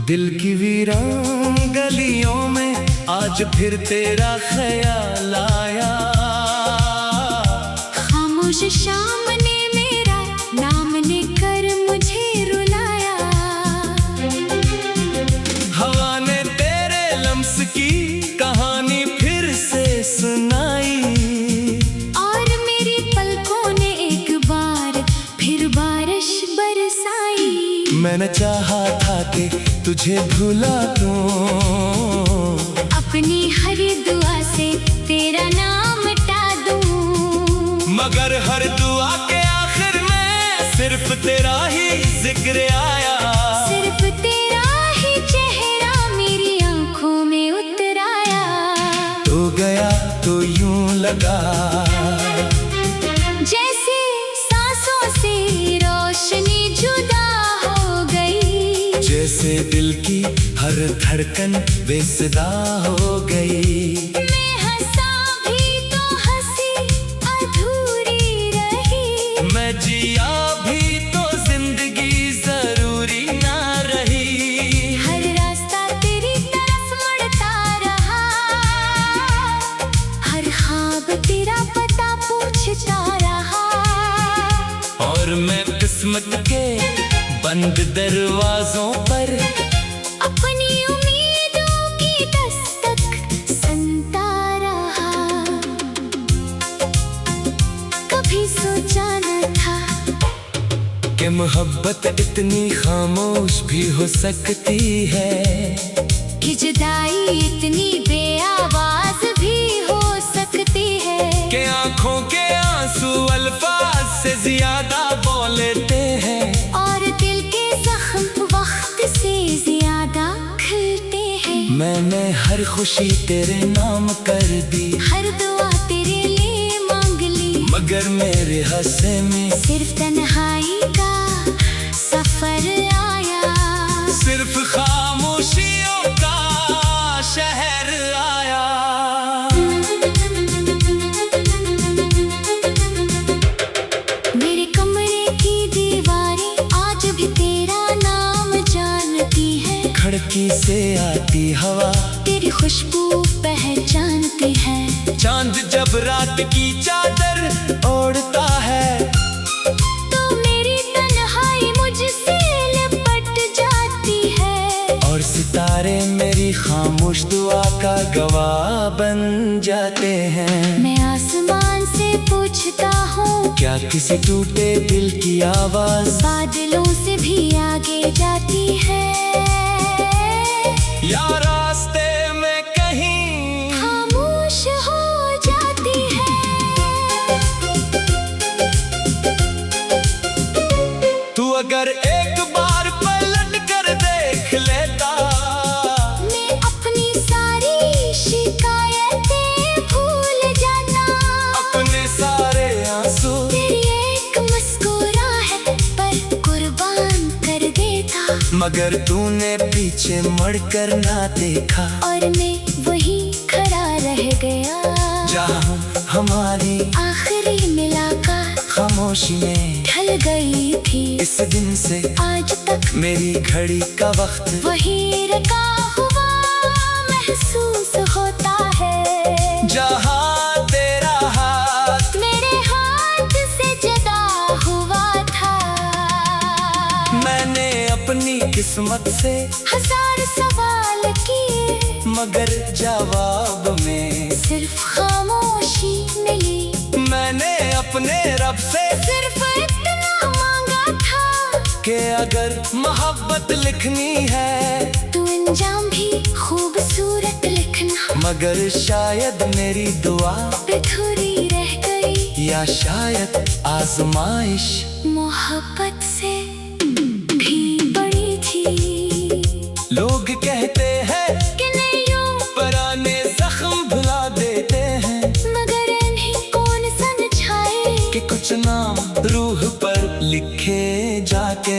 दिल की वीरान गलियों में आज फिर तेरा ख्याल आया। खामोश शाम ने मेरा नाम लेकर मुझे रुलाया। हवा ने तेरे लम्स की कहानी फिर से सुनाई। और मेरी पलकों ने एक बार फिर बारिश बरसाई। मैंने चाहा था कि तुझे भुला दूं, अपनी हर दुआ से तेरा नाम मिटा दूं। मगर हर दुआ के आखिर में सिर्फ तेरा ही जिक्र आया। सिर्फ तेरा ही चेहरा मेरी आंखों में उतर आया। तो गया तो यूं लगा जैसे सांसों से रोशनी जुदा हो गई। जैसे दिल की हर धड़कन बेसदा हो गई। मैं हंसा भी तो हंसी अधूरी रही। मैं जिया भी तो जिंदगी जरूरी ना रही। हर रास्ता तेरी तरफ मुड़ता रहा। हर ख्वाब तेरा पता पूछता रहा। और मैं किस्मत के बंद दरवाजों पर अपनी उम्मीदों की दस्तक सुनता रहा। कभी सोचा न था कि मोहब्बत इतनी खामोश भी हो सकती है। कि जुदाई इतनी बेआवाज भी हो सकती है। कि आंखों के आंसू अल्फाज से ज्यादा बोलते हैं। और दिल के जख्म वक्त से ज्यादा खिलते हैं। मैंने हर खुशी तेरे नाम कर दी। हर दुआ तेरे लिए मांग ली। मगर मेरे हंसे में सिर्फ तन्हाई का सफर आया। सिर्फ खामोशियों का शहर आया। मेरे कमरे की दीवारें आज भी तेरा नाम जानती है। खिड़की से आती हवा तेरी खुशबू पहचानती है। चांद जब रात की चादर ओढ़ता है तो मेरी तन्हाई मुझसे लिपट जाती है। और सितारे मेरी खामोश दुआ का गवाह बन जाते हैं। मैं आसमान से पूछता हूँ क्या किसी टूटे दिल की आवाज बादलों से भी आगे जाती है। या रास्ते में कहीं खामोश हो जाती है। तू अगर एक बार पलट कर देख लेता। मैं अपनी सारी शिकायतें भूल जाता। अपने सारे आंसू तेरी एक मुस्कुराहट पर कुर्बान कर देता। मगर तूने पीछे मुड़कर ना देखा। और मैं वहीं खड़ा रह गया जहाँ हमारी आखिरी मुलाकात खामोशी में ढल गई थी। इस दिन से आज तक मेरी घड़ी का वक्त वही रखा हुआ महसूस होता है। जहाँ तेरा हाथ मेरे हाथ से जुदा हुआ था। मैंने अपनी किस्मत से हजार सवाल किए मगर जवाब में सिर्फ खामोशी मिली। मैंने अपने रब से सिर्फ इतना मांगा था कि अगर मोहब्बत लिखनी है तू अंजाम भी खूबसूरत लिखना। मगर शायद मेरी दुआ अधूरी रह गई। या शायद आजमाइश मोहब्बत से भी बड़ी थी। लोग कहते हैं कि नहीं यूं पुराने जख्म भुला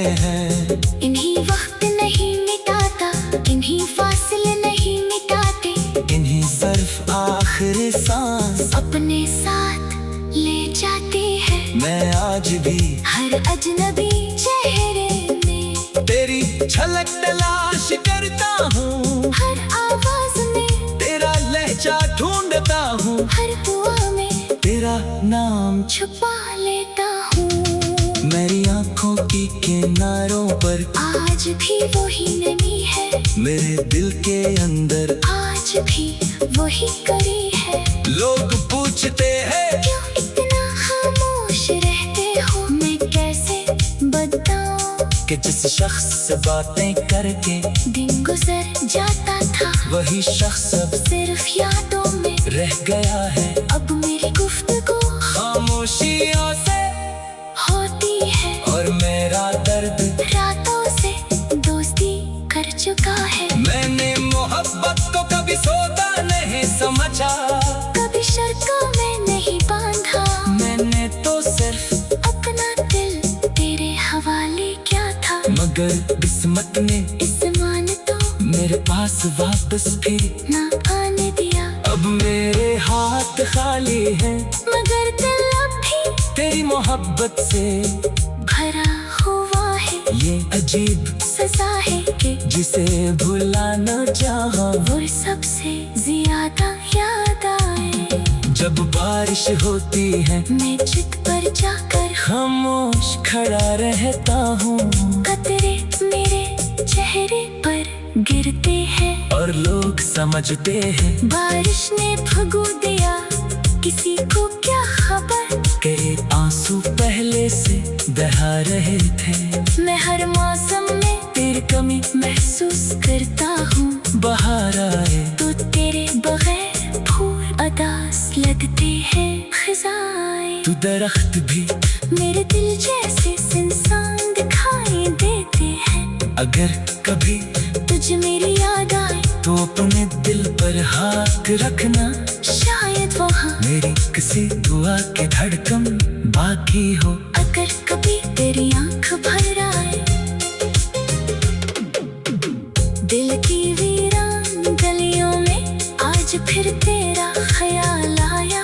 हैं। इन्हीं वक्त नहीं मिटाता, इन्हीं फासले नहीं मिटाते, इन्हीं सिर्फ आखिरी सांस अपने साथ ले जाते हैं। मैं आज भी हर अजनबी चेहरे में तेरी झलक तलाश करता हूँ, हर आवाज में तेरा लहजा ढूंढता हूँ, हर दुआ में तेरा नाम छुपा लेता हूँ। मेरी आंखों की किनारों पर आज भी वही नमी है, मेरे दिल के अंदर आज भी वही कड़ी है। लोग पूछते हैं क्यों इतना खामोश रहते हो, मैं कैसे बताऊं कि जिस शख्स से बातें करके दिन गुजर जाता था, वही शख्स अब सिर्फ यादों में रह गया है। अब मेरी गुफ्तगू खामोशियों से होती है और मेरा दर्द रातों से दोस्ती कर चुका है। मैंने मोहब्बत को कभी सौदा नहीं समझा, कभी शर्तों में नहीं बांधा, मैंने तो सिर्फ अपना दिल तेरे हवाले क्या था। मगर किस्मत ने इस मानतों मेरे पास वापस फिर ना आने दिया, अब मेरे हाथ खाली हैं, मगर दिल अब भी तेरी मोहब्बत से भरा हुआ है। ये अजीब सजा है कि जिसे भुला न चाहा, वो सबसे ज्यादा याद आए। जब बारिश होती है मैं छत पर जाकर खामोश खड़ा रहता हूँ, कतरे मेरे चेहरे पर गिरते हैं और लोग समझते हैं बारिश ने भगो दिया, किसी को क्या खबर कि आंसू पहले से बहा रहे थे। मैं हर मौसम में तेरी कमी महसूस करता हूँ, बाहर आए तो तेरे बगैर फूल अदास लगते हैं खिजाएं। तू दरख्त भी मेरे दिल जैसे इंसान दिखाई देते हैं, अगर कभी तुझे मेरी याद आए तो अपने दिल पर हाथ रखना, शायद वहाँ मेरी किसी दुआ की धड़कन बाकी हो। अगर कभी तेरी आंख भर आए, दिल की वीरान गलियों में आज फिर तेरा ख्याल आया,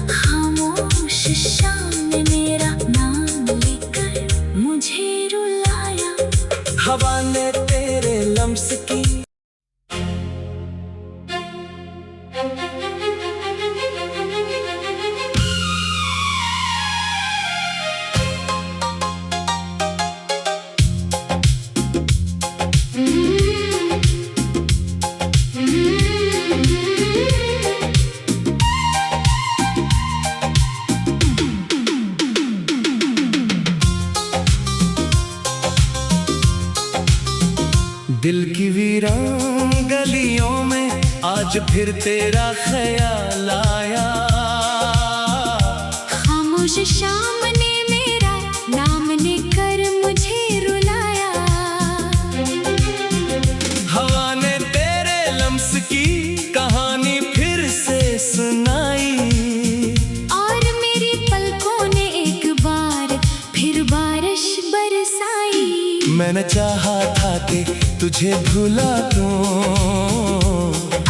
खामोश शाम में मेरा नाम लेकर मुझे रुलाया। हवा ने तेरे लम्स की दिल की वीरान गलियों में आज फिर तेरा ख्याल आया, खामोश शाम ने मेरा नाम लेकर मुझे रुलाया। हवा ने तेरे लम्स की कहानी फिर से सुनाई, और मेरी पलकों ने एक बार फिर बारिश बरसाई। मैंने चाहा था कि तुझे भुला दूं,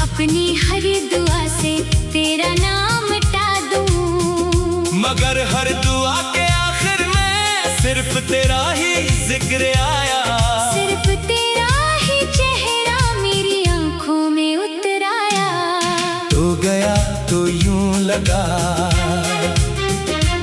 अपनी हर दुआ से तेरा नाम मिटा दूं, मगर हर दुआ के आखिर में सिर्फ तेरा ही जिक्र आया। सिर्फ तेरा ही चेहरा मेरी आंखों में उतर आया। तो गया तो यूं लगा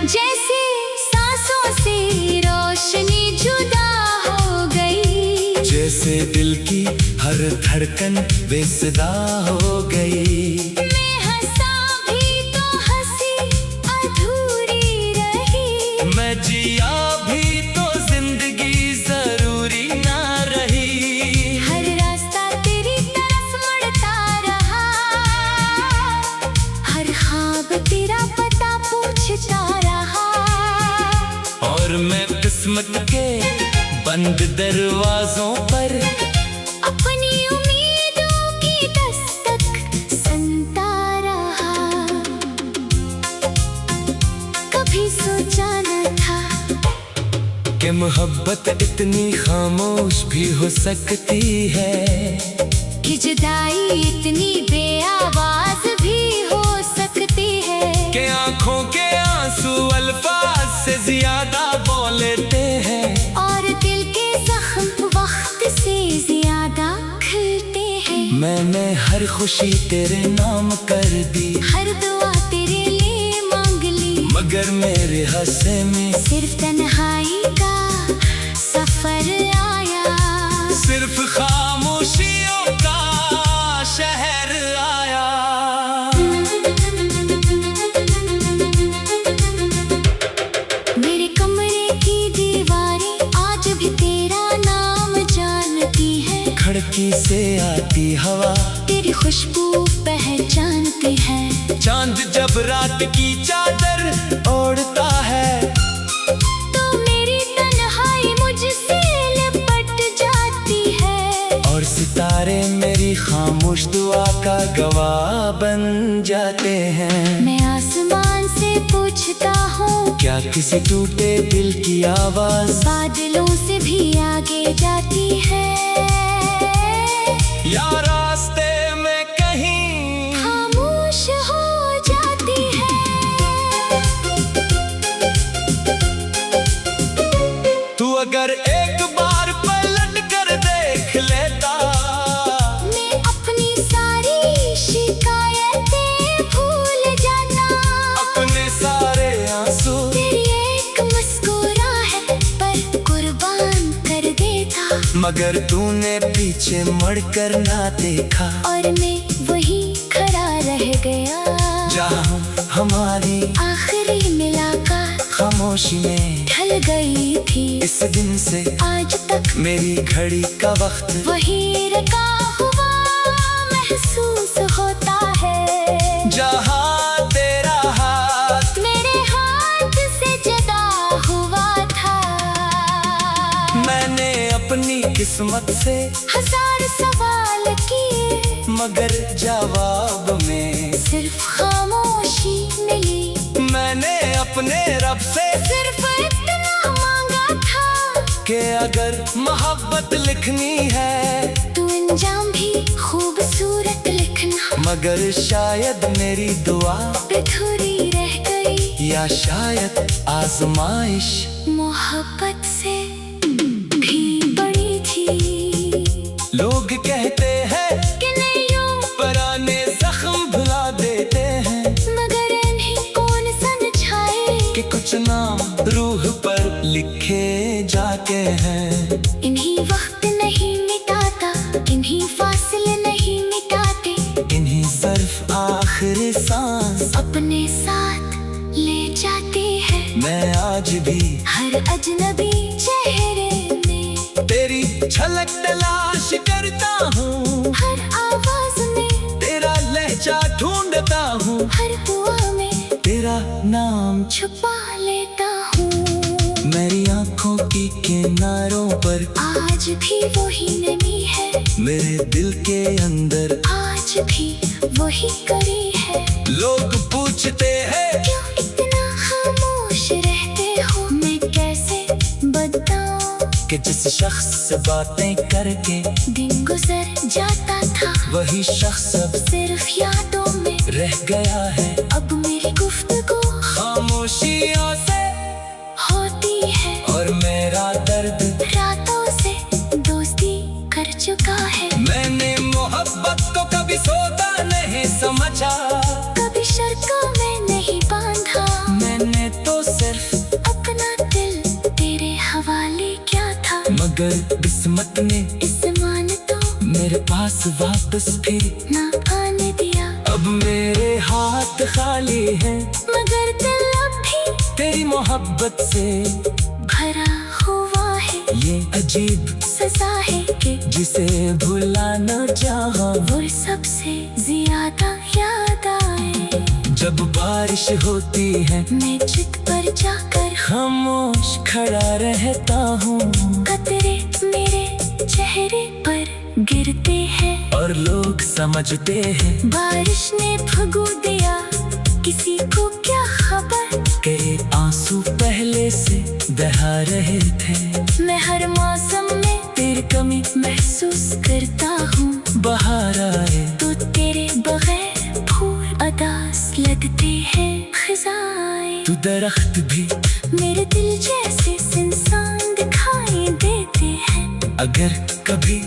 जैसे सांसों से रोशनी जुदा हो गई, जैसे दिल की हर धड़कन बेसदा हो गई। मैं हंसा भी तो हंसी अधूरी रही, मैं जिया भी तो जिंदगी जरूरी ना रही। हर रास्ता तेरी तरफ मुड़ता रहा, हर ख्वाब तेरा पता पूछता रहा। और मैं किस्मत के बंद दरवाजों पर अपनी उम्मीदों की दस्तक सुनता रहा। कभी सोचा न था कि मोहब्बत इतनी खामोश भी हो सकती है, कि जुदाई इतनी बेआवाज भी हो सकती है, कि आंखों के आंसू अल्फाज से ज्यादा बोलते हैं, और दिल के जख्म वक्त से ज्यादा खिलते हैं। मैंने हर खुशी तेरे नाम कर दी, हर दुआ तेरे लिए मांग ली, मगर मेरे हंसे में सिर्फ तन्हाई का सफर आया, सिर्फ खामोशियों का शहर आया। मेरे कमरे की दीवारें आज भी तेरा नाम जानती है, खिड़की से आती हवा तेरी खुशबू पहचानती है, चांद जब रात की चादर ओढ़ता है, तो मेरी तन्हाई मुझसे लिपट जाती है, और सितारे मेरी खामोश दुआ का गवाह बन जाते हैं। मैं आसमान से पूछता हूँ, क्या किसी टूटे दिल की आवाज बादलों से भी आगे जाती है, या रास्ते में कहीं खामोश हो जाती है। तू अगर एक बार पलट कर देख लेता, मैं अपनी सारी शिकायतें भूल जाता, अपने सारे आंसू तेरी एक मुस्कुराहट पर कुर्बान कर देता, मगर तूने पीछे मुड़कर ना देखा, और मैं वहीं खड़ा रह गया, जहाँ हमारी आखिरी मुलाकात खामोशी में ढल गई थी। इस दिन से आज तक मेरी घड़ी का वक्त वही रुका हुआ महसूस होता है, जहाँ तेरा हाथ मेरे हाथ से जुदा हुआ था। मैंने अपनी किस्मत से हजार सवाल किए, मगर जवाब में सिर्फ खामोशी मिली, मैंने अपने रब से सिर्फ इतना मांगा था, कि अगर मोहब्बत लिखनी है तू अंजाम भी खूबसूरत लिखना, मगर शायद मेरी दुआ अधूरी रह गई, या शायद आजमाइश मोहब्बत से भी बड़ी थी। लोग कहते हैं कि नहीं पुराने जख्म भुला देते हैं, मगर इन्हीं कौन समझाए कि कुछ नाम रूह पर लिखे जाते हैं, इन्हीं वक्त नहीं मिटाता, इन्हीं फासले नहीं मिटाते, इन्हीं सिर्फ आखिरी सांस अपने साथ ले जाते हैं। मैं आज भी हर अजनबी चेहरे में, तेरी झलक तलाश करता हूँ, हर आवाज में, तेरा लहजा ढूंढता हूँ, हर दुआ में तेरा नाम छुपा लेता हूँ। मेरी आंखों की किनारों पर आज भी वही नमी है, मेरे दिल के अंदर आज भी वही करी है। लोग पूछते हैं क्यों इतना खामोश रहते हो, मैं कैसे बताऊं, कि जिस शख्स से बातें करके दिन गुजर जाता था, वही शख्स अब सिर्फ यादों में रह गया है। अब मेरी गुफ्तगू खामोशियों से होती है, और मेरा दर्द रातों से दोस्ती कर चुका है। मैंने मोहब्बत को कभी सौदा नहीं समझा, कभी शर्तों में नहीं बांधा, मैंने तो सिर्फ अपना दिल तेरे हवाले किया था, मगर किस्मत ने इस मानतों मेरे पास वापस फिर ना आने दिया। अब मेरे हाथ खाली हैं, मगर दिल अब भी तेरी मोहब्बत से भरा हुआ है। ये अजीब सजा है कि जिसे भुला न चाहा, वो सबसे ज्यादा याद आए। जब बारिश होती है मैं चित पर जाकर खामोश खड़ा रहता हूँ, कतरे मेरे चेहरे पर गिरते हैं, और लोग समझते हैं बारिश ने भगो दिया, किसी को क्या खबर के आंसू पहले से बहा रहे थे। मैं हर मौसम में तेरी कमी महसूस करता हूँ। बाहर आए तो तेरे बगैर फूल अदास लगते हैं खिजाएं। तू दरख्त भी मेरे दिल जैसे इंसान दिखाई देते हैं। अगर कभी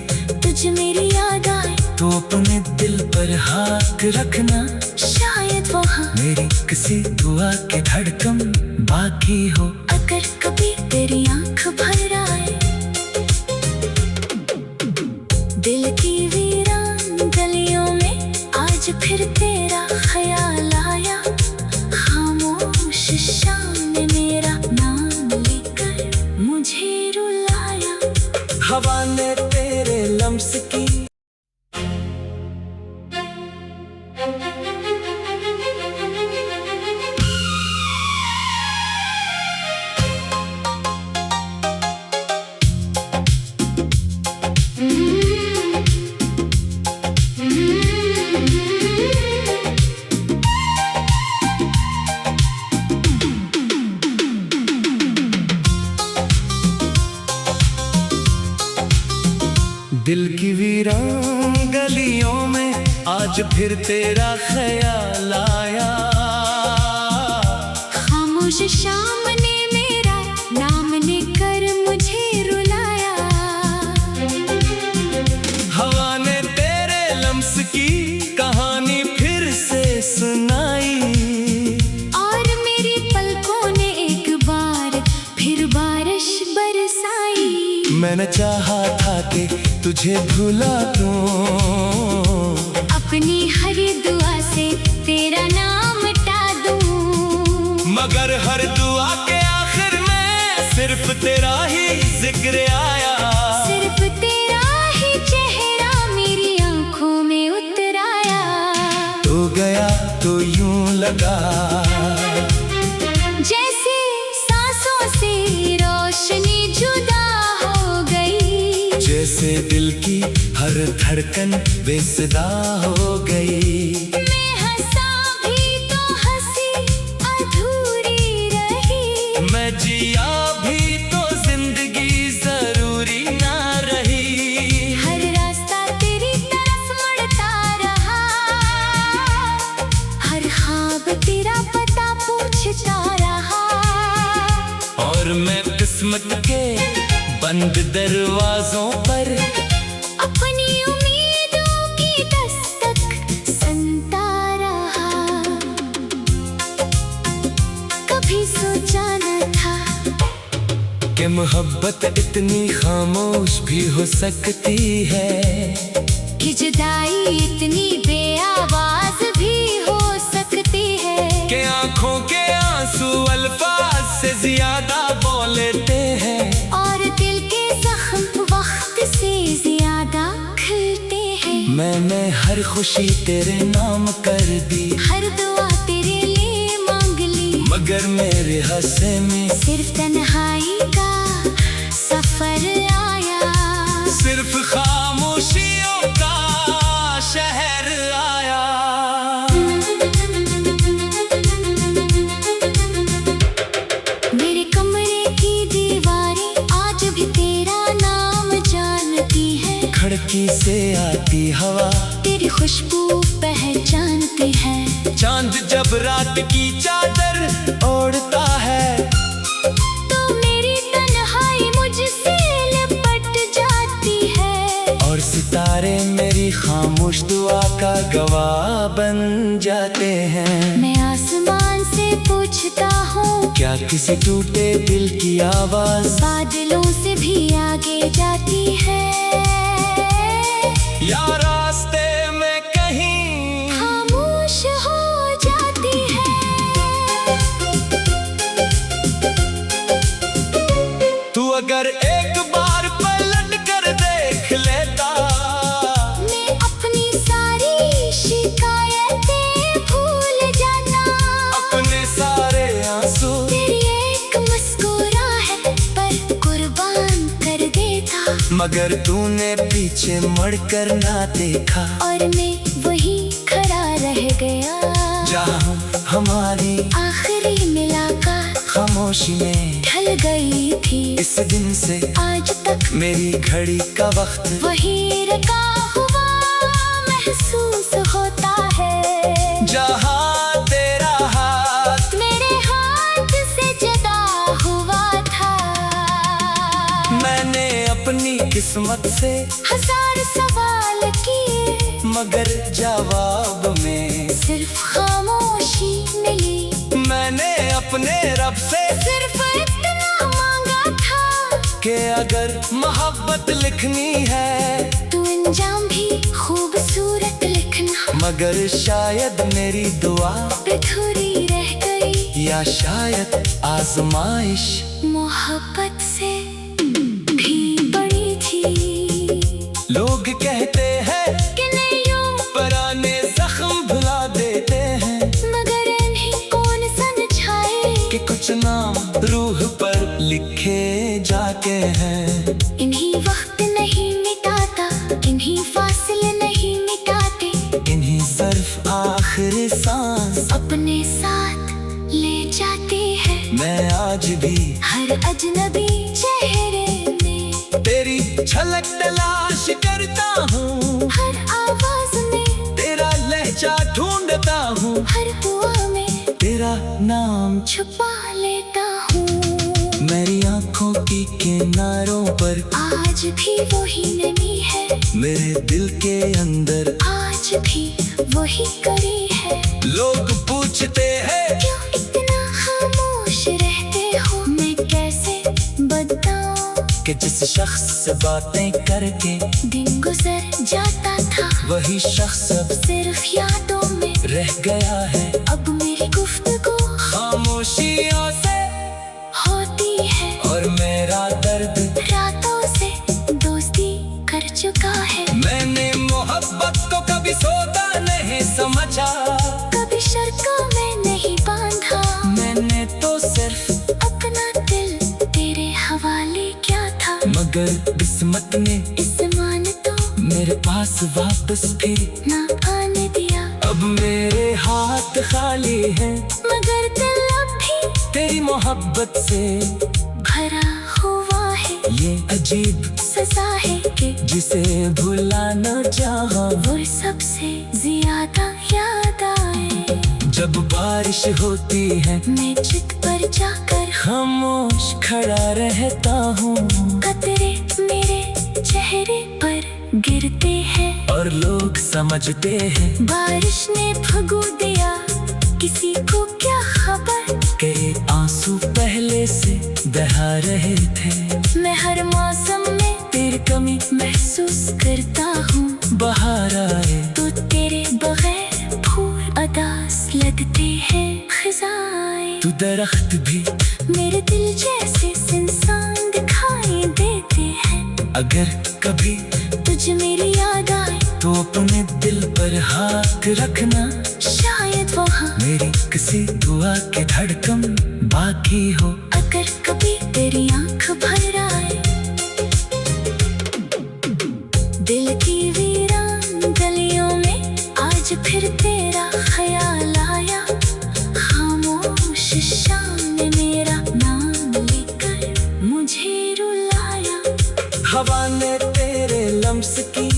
तुझे मेरी याद आए तो अपने दिल पर हाथ रखना। शायद वहाँ मेरी किसी दुआ के धड़कन बाकी हो। अगर कभी तेरी आंख भर आए, दिल की वीरान गलियों में आज फिर तेरा ख्याल आया। खामोश शाम ने मेरा नाम लेकर मुझे रुलाया। हवा ने तेरे लम्स की दिल की वीरान गलियों में आज फिर तेरा ख्याल आया। खामोश शाम ने मेरा नाम लेकर मुझे रुलाया। हवा ने तेरे लम्स की कहानी फिर से सुनाई। और मेरी पलकों ने एक बार फिर बारिश बरसाई। मैंने चाहा था कि तुझे भुला दूं, अपनी हर दुआ से तेरा नाम मिटा दूं। मगर हर दुआ के आखिर में सिर्फ तेरा ही जिक्र आया। सिर्फ तेरा ही चेहरा मेरी आंखों में उतर आया। तो गया तो यूं लगा जैसे सांसों से रोशनी जुदा हो गई। जैसे दिल की हर धड़कन बेसदा हो गई। मैं हंसा भी तो हंसी अधूरी रही। मैं जिया भी तो जिंदगी जरूरी ना रही। हर रास्ता तेरी तरफ मुड़ता रहा। हर ख्वाब तेरा पता पूछता रहा। और मैं किस्मत के बंद दरवाजों पर अपनी उम्मीदों की दस्तक सुनता रहा। कभी सोचा न था कि मोहब्बत इतनी खामोश भी हो सकती है। कि जुदाई इतनी बेआवाज भी हो सकती है। कि आंखों के आंसू अल्फाज से ज्यादा बोलते हैं। और दिल के जख्म वक्त से ज्यादा खिलते हैं। मैंने हर खुशी तेरे नाम कर दी। हर दुआ तेरे लिए मांग ली। मगर मेरे हंसे में सिर्फ तन्हाई का सफर आया। सिर्फ खामोशियों का शहर आया। मेरे कमरे की दीवारें आज भी तेरा नाम जानती है। खिड़की से आती हवा तेरी खुशबू पहचानती है। चांद जब रात की चादर ओढ़ता है तो मेरी तन्हाई मुझसे लिपट जाती है। और सितारे मेरी खामोश दुआ का गवाह बन जाते हैं। मैं आसमान से पूछता हूँ क्या किसी टूटे दिल की आवाज बादलों से भी आगे जाती है। या रास्ते में कहीं खामोश हो जाती है। तू अगर एक बार पलट कर देख लेता। मैं अपनी सारी शिकायतें भूल जाता। अपने सारे आंसू तेरी एक मुस्कुराहट पर कुर्बान कर देता। मगर तूने पीछे मुड़कर ना देखा। और मैं वहीं खड़ा रह गया जहाँ हमारी आखिरी मुलाकात खामोशी में ढल गई थी। इस दिन से आज तक मेरी घड़ी का वक्त वही रखा हुआ महसूस होता है। जहाँ तेरा हाथ मेरे हाथ से जुदा हुआ था। मैंने अपनी किस्मत से हजार सवाल किए मगर जवाब में सिर्फ खामोशी मिली। मैंने अपने रब से सिर्फ इतना मांगा था कि अगर मोहब्बत लिखनी है तू अंजाम भी खूबसूरत लिखना। मगर शायद मेरी दुआ अधूरी रह गई या शायद आजमाइश मोहब्बत से भी बड़ी थी। लोग कहते हैं कि नहीं पुराने जख्म भुला देते हैं मगर इन्हीं कौन समझाए कि कुछ नाम रूह पर लिखे जाते हैं। इन्हीं वक्त नहीं मिटाता, इन्हीं फासले नहीं मिटाते, इन्हीं सिर्फ आखिरी सांस अपने साथ ले जाते हैं। मैं आज भी हर अजनबी चेहरे में तेरी झलक तलाश करता हूँ, हर आवाज में तेरा लहजा ढूंढता हूँ, हर दुआ में तेरा नाम छुपा लेता हूँ। मेरी आंखों की किनारों पर आज भी वही नमी है, मेरे दिल के अंदर आज भी वही करी है। लोग पूछते हैं क्यों इतना खामोश रहते हो, मैं कैसे बताऊं कि जिस शख्स से बातें करके दिन गुजर जाता था वही शख्स अब सिर्फ यादों में रह गया है। अब मेरी गुफ्तगू खामोशियों से होती है और मेरा दर्द रातों से दोस्ती कर चुका है। मैंने मोहब्बत को कभी सौदा नहीं समझा, कभी शर्तों में नहीं बांधा, मैंने तो सिर्फ अपना दिल तेरे हवाले क्या था। मगर किस्मत ने इस मानतों मेरे पास वापस फिर ना आने दिया। अब मेरे हाथ खाली हैं मगर दिल अब भी तेरी मोहब्बत से भरा हुआ है। ये अजीब सजा है कि जिसे भुला न चाहा वो सबसे ज्यादा याद आए। जब बारिश होती है मैं छत पर जाकर खामोश खड़ा रहता हूँ कतरे मेरे चेहरे पर गिरते हैं और लोग समझते हैं बारिश ने भगो दिया, किसी को क्या खबर कि आंसू पहले से बहा रहे थे। मैं हर मौसम में तेरी कमी महसूस करता हूँ। बाहर आए तो तेरे बगैर फूल अदास लगते हैं खिजाएं। तू दरख्त भी मेरे दिल जैसे इंसान दिखाई देते हैं। अगर कभी तुझे मेरी याद आए तो अपने दिल पर हाथ रखना, शायद वहाँ मेरी किसी दुआ की धड़कन बाकी हो। अगर कभी तेरी आंख भर आए दिल की वीरान गलियों में आज फिर तेरा ख्याल आया। खामोश शाम ने मेरा नाम लेकर मुझे रुलाया। हवा ने तेरे लम्स की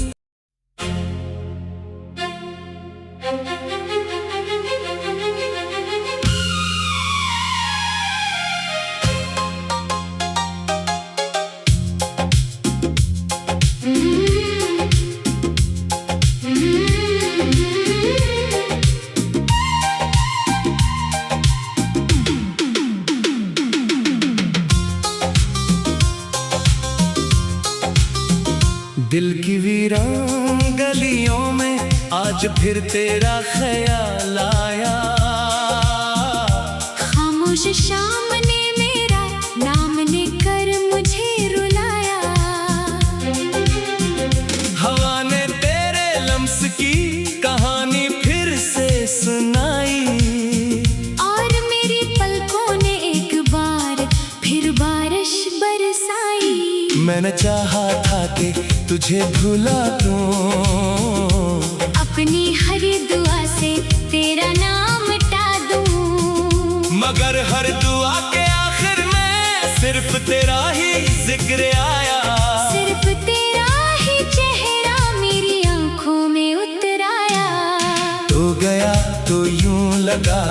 दिल की वीरान गलियों में आज फिर तेरा ख्याल आया। खामोश शाम ने मेरा नाम लेकर मुझे रुलाया। हवा ने तेरे लम्स की कहानी फिर से सुनाई और मेरी पलकों ने एक बार फिर बारिश बरसाई। मैंने चाहा था कि तुझे भुला दूं, अपनी हर दुआ से तेरा नाम मिटा दूं, मगर हर दुआ के आखिर जिक्र आया। सिर्फ तेरा ही चेहरा मेरी आंखों में उतर आया। तो गया तो यूं लगा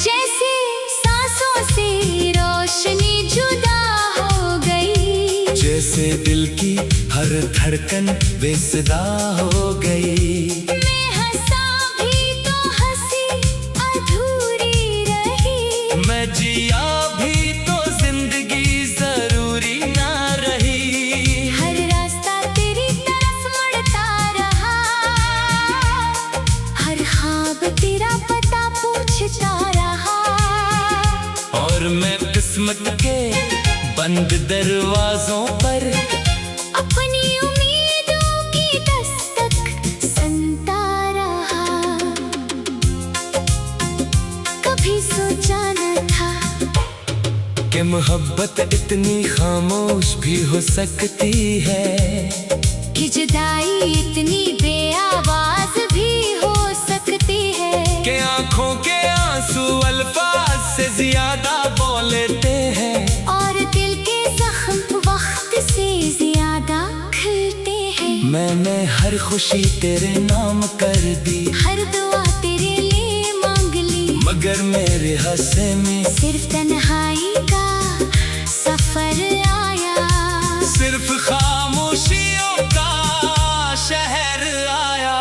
जैसे सांसों से रोशनी जुदा हो गई। जैसे दिल की हर धड़कन बेसदा हो गई। मैं हंसा भी तो हंसी अधूरी रही। मैं जिया भी तो जिंदगी जरूरी ना रही। हर रास्ता तेरी तरफ मुड़ता रहा। हर ख्वाब तेरा पता पूछता रहा। और मैं किस्मत के बंद दरवाजों पर अपनी उम्मीदों की दस्तक सुनता रहा। कभी सोचा न था कि मोहब्बत इतनी खामोश भी हो सकती है। कि जुदाई इतनी बेआवाज भी हो सकती है। कि आंखों के आंसू अल्फाज से ज्यादा बोलते हैं। और दिल के जख्म वक्त से ज्यादा खिलते हैं। मैंने हर खुशी तेरे नाम कर दी। हर दुआ तेरे लिए मांग ली। मगर मेरे हंसे में सिर्फ तन्हाई का सफर आया। सिर्फ खामोशियों का शहर आया।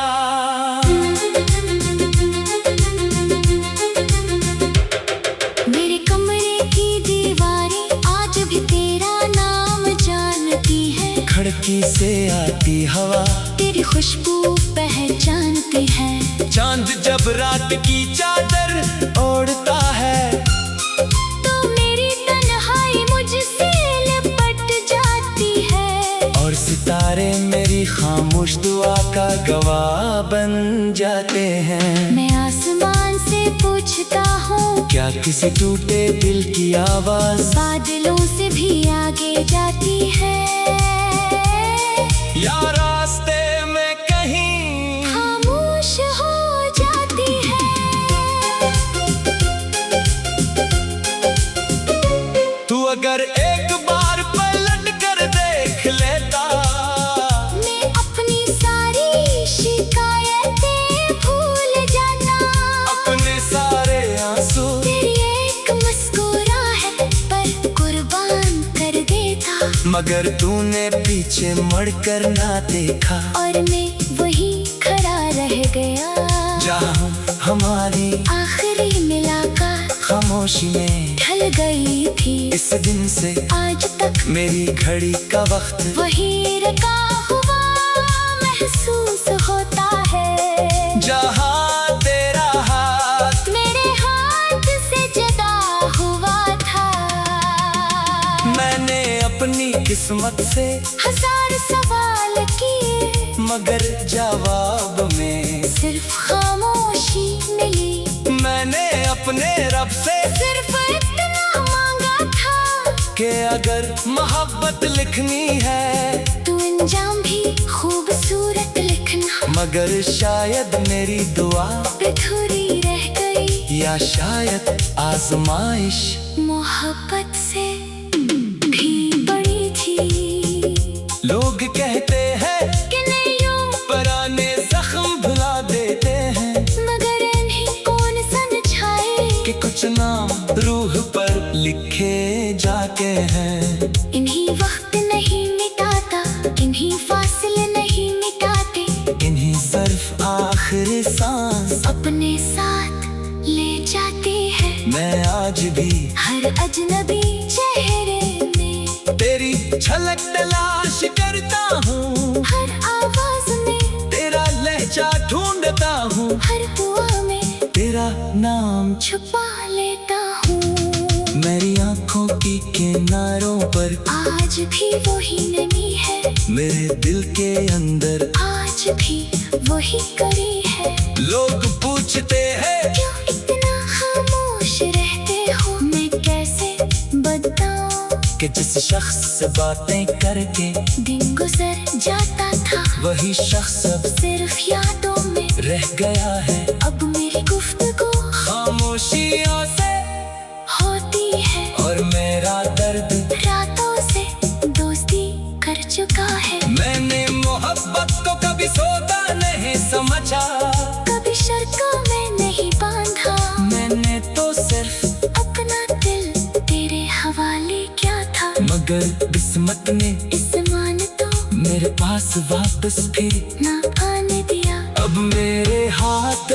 मेरे कमरे की दीवारें आज भी तेरा नाम जानती है। खिड़की से आती हवा तेरी खुशबू पहचानती है। चांद जब रात की चादर ओढ़ता है। तो मेरी तन्हाई मुझसे लिपट जाती है। और सितारे मेरी खामोश दुआ का गवाह बन जाते हैं। मैं आसमान से पूछता हूँ क्या किसी टूटे दिल की आवाज बादलों से भी आगे जाती है। या रास्ते में कहीं खामोश हो जाती है। तू अगर एक बार पलट कर देख लेता। मैं अपनी सारी शिकायतें भूल जाता। अपने सारे आंसू तेरी एक मुस्कुराहट पर कुर्बान कर देता। मगर तूने पीछे मुड़कर ना देखा। और मैं वही खड़ा रह गया। जहाँ हमारी आखिरी मुलाकात खामोशी में ढल गई थी। इस दिन से आज तक मेरी घड़ी का वक्त वही रखा हुआ महसूस होता है। जहाँ तेरा हाथ मेरे हाथ से जुदा हुआ था। मैंने अपनी किस्मत से हजार सवाल किए। मगर जवाब में सिर्फ खामोशी मिली। मैंने अपने रब से सिर्फ इतना मांगा था कि अगर मोहब्बत लिखनी है तू अंजाम भी खूबसूरत लिखना। मगर शायद मेरी दुआ अधूरी रह गई। या शायद आजमाइश मोहब्बत से भी बड़ी थी। लोग कहते हैं कि नहीं यूं पुराने जख्म भुला देते हैं। मगर इन्हीं कौन समझाए कि कुछ नाम रूह पर लिखे जाके हैं। इन्हीं वक्त नहीं मिटाता। इन्हीं फासले नहीं मिटाते। इन्हीं सिर्फ आखिरी सांस अपने साथ ले जाते हैं। मैं आज भी हर अजनबी चेहरे में तेरी झलक तलाश करता हूँ। हर आवाज में तेरा लहजा ढूंढता हूँ। हर दुआ में तेरा नाम छुपा लेता हूँ। मेरी आंखों की किनारों पर आज भी वही नमी है। मेरे दिल के अंदर आज भी वही कड़ी है। लोग पूछते हैं क्यों इतना खामोश रहते हो। मैं कैसे बताऊं कि जिस शख्स से बातें करके दिन गुजर जाता था। वही शख्स अब सिर्फ यादों में रह गया है। अब मेरी गुफ्तगू खामोशियों से होती है। और मेरा दर्द रात सोचा, कभी शर्तों में नहीं बांधा, मैंने तो सिर्फ अपना दिल तेरे हवाले क्या था। मगर किस्मत ने इस मान तो मेरे पास वापस फिर ना आने दिया। अब मेरे हाथ